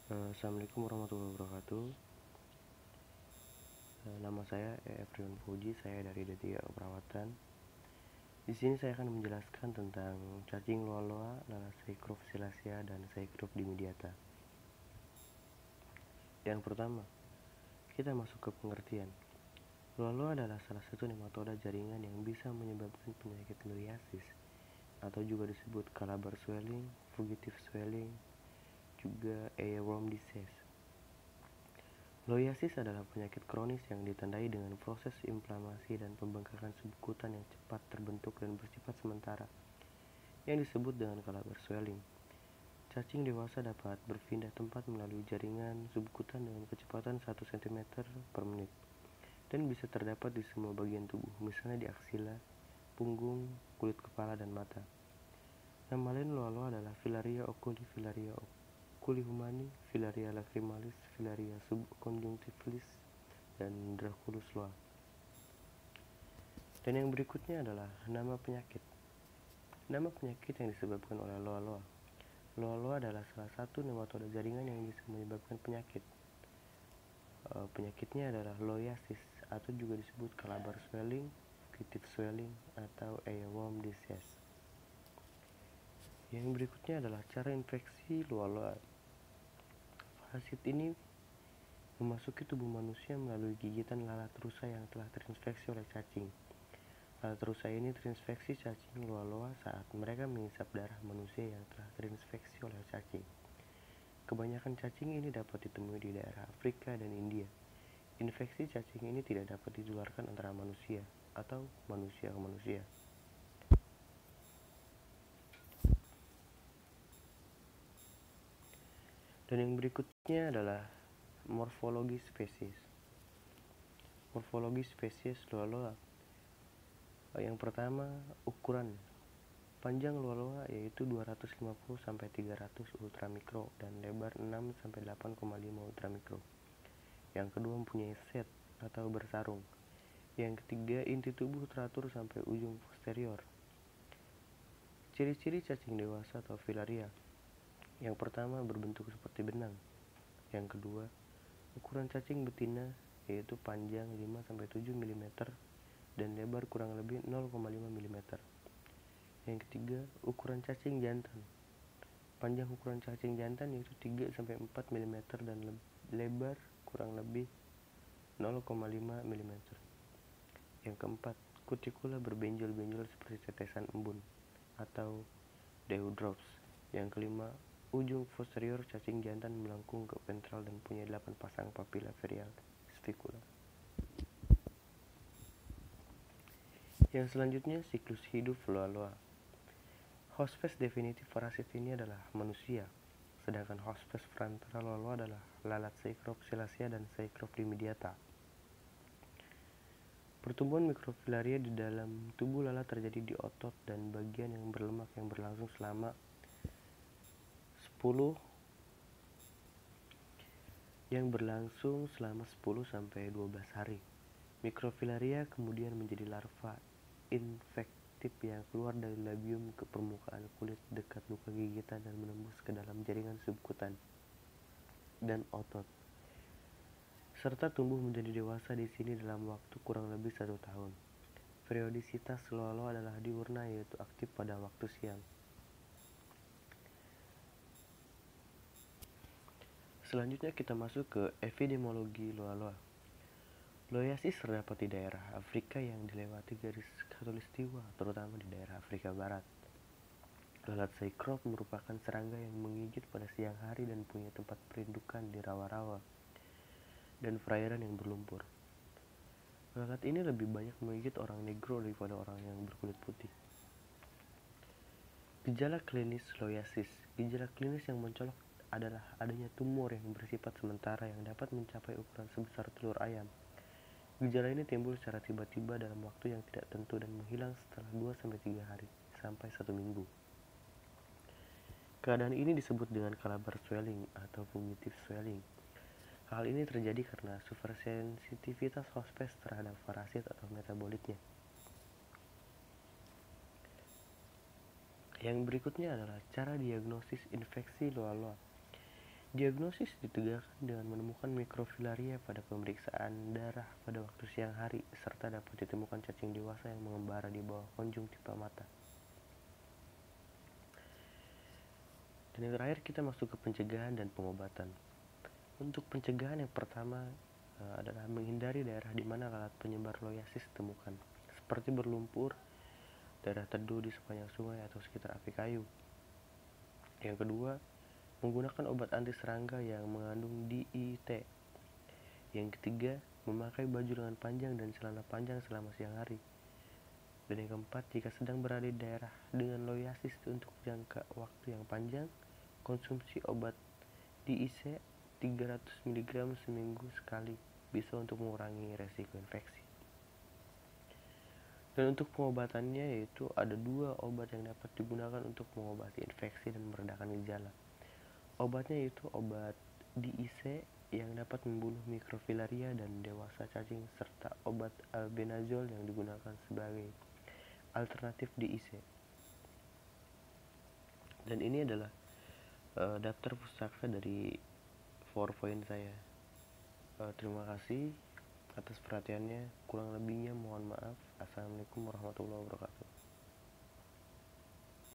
Assalamualaikum warahmatullahi wabarakatuh. Nama saya Efriun Puji, saya dari D3 Keperawatan. Di sini saya akan menjelaskan tentang cacing loa-loa, lalat Cycropsilacea dan Cycropdimidiata. Yang pertama, kita masuk ke pengertian. Loa-loa adalah salah satu nematoda jaringan yang bisa menyebabkan penyakit loiasis atau juga disebut Calabar swelling, fugitive swelling, juga earworm disease. Loiasis adalah penyakit kronis yang ditandai dengan proses inflamasi dan pembengkakan subkutan yang cepat terbentuk dan bersifat sementara, yang disebut dengan Calabar swelling. Cacing dewasa dapat berpindah tempat melalui jaringan subkutan dengan kecepatan 1 cm per menit, dan bisa terdapat di semua bagian tubuh, misalnya di aksila, punggung, kulit kepala, dan mata. Nama lain loa-loa adalah Filaria oculi, Filaria oculi humani, Filaria lacrimalis, Filaria subconjunctivalis, dan Draculus loa. Dan yang berikutnya adalah nama penyakit. Nama penyakit yang disebabkan oleh loa-loa. Loa-loa adalah salah satu nematoda jaringan yang bisa menyebabkan penyakit. Penyakitnya adalah loiasis atau juga disebut Calabar swelling, fugitive swelling, atau earworm disease. Yang berikutnya adalah cara infeksi loa-loa. Parasit ini memasuki tubuh manusia melalui gigitan lalat rusa yang telah terinfeksi oleh cacing. Lalat rusa ini terinfeksi cacing loa-loa saat mereka menghisap darah manusia yang telah terinfeksi oleh cacing. Kebanyakan cacing ini dapat ditemui di daerah Afrika dan India. Infeksi cacing ini tidak dapat ditularkan antara manusia atau manusia ke manusia. Dan yang berikutnya adalah morfologi spesies. Morfologi spesies loa-loa. Yang pertama, ukuran. Panjang loa-loa yaitu 250 sampai 300 ultramikro dan lebar 6 sampai 8,5 ultramikro. Yang kedua, mempunyai set atau bersarung. Yang ketiga, inti tubuh teratur sampai ujung posterior. Ciri-ciri cacing dewasa atau filaria. Yang pertama, berbentuk seperti benang. Yang kedua, ukuran cacing betina yaitu panjang 5-7 mm dan lebar kurang lebih 0,5 mm. Yang ketiga, ukuran cacing jantan. Panjang ukuran cacing jantan yaitu 3-4 mm dan lebar kurang lebih 0,5 mm. Yang keempat, kutikula berbenjol-benjol seperti tetesan embun atau dewdrops. Yang kelima, ujung posterior cacing jantan melengkung ke ventral dan punya 8 pasang papilla ferial spicula. Yang selanjutnya, siklus hidup loa-loa. Hospes definitif parasit ini adalah manusia, sedangkan hospes frontera loa-loa adalah lalat Cycropsilacea dan Cycropdimidiata. Pertumbuhan mikrofilaria di dalam tubuh lalat terjadi di otot dan bagian yang berlemak yang berlangsung selama 10 sampai 12 hari. Mikrofilaria kemudian menjadi larva infektif yang keluar dari labium ke permukaan kulit dekat luka gigitan dan menembus ke dalam jaringan subkutan dan otot, serta tumbuh menjadi dewasa di sini dalam waktu kurang lebih 1 tahun. Periodisitas loa-loa adalah diurna yaitu aktif pada waktu siang. Selanjutnya kita masuk ke epidemiologi loa-loa. Loiasis terdapat di daerah Afrika yang dilewati garis khatulistiwa, terutama di daerah Afrika Barat. Lalat Cycrop merupakan serangga yang menggigit pada siang hari dan punya tempat perindukan di rawa-rawa dan perairan yang berlumpur. Lalat ini lebih banyak menggigit orang negro daripada orang yang berkulit putih. Gejala klinis loiasis. Gejala klinis yang mencolok adalah adanya tumor yang bersifat sementara yang dapat mencapai ukuran sebesar telur ayam. Gejala ini timbul secara tiba-tiba dalam waktu yang tidak tentu dan menghilang setelah 2-3 hari sampai 1 minggu. Keadaan ini disebut dengan Calabar swelling atau fugitive swelling. Hal ini terjadi karena supersensitivitas hospes terhadap parasit atau metabolitnya. Yang berikutnya adalah cara diagnosis infeksi loa-loa. Diagnosis ditegakkan dengan menemukan mikrofilaria pada pemeriksaan darah pada waktu siang hari, serta dapat ditemukan cacing dewasa yang mengembara di bawah konjungtiva mata. Dan yang terakhir kita masuk ke pencegahan dan pengobatan. Untuk pencegahan yang pertama adalah menghindari daerah di mana lalat penyebar loyasis ditemukan, seperti berlumpur, daerah teduh di sepanjang sungai atau sekitar api kayu. Yang kedua, menggunakan obat anti serangga yang mengandung DIT. Yang ketiga, memakai baju lengan panjang dan celana panjang selama siang hari. Dan yang keempat, jika sedang berada di daerah dengan loyasis untuk jangka waktu yang panjang, konsumsi obat DIC 300 mg seminggu sekali bisa untuk mengurangi resiko infeksi. Dan untuk pengobatannya yaitu ada 2 obat yang dapat digunakan untuk mengobati infeksi dan meredakan gejala. Obatnya yaitu obat DIC yang dapat membunuh mikrofilaria dan dewasa cacing, serta obat albendazole yang digunakan sebagai alternatif DIC. Dan ini adalah daftar pustaka dari PowerPoint saya. Terima kasih atas perhatiannya, kurang lebihnya mohon maaf. Assalamualaikum warahmatullahi wabarakatuh.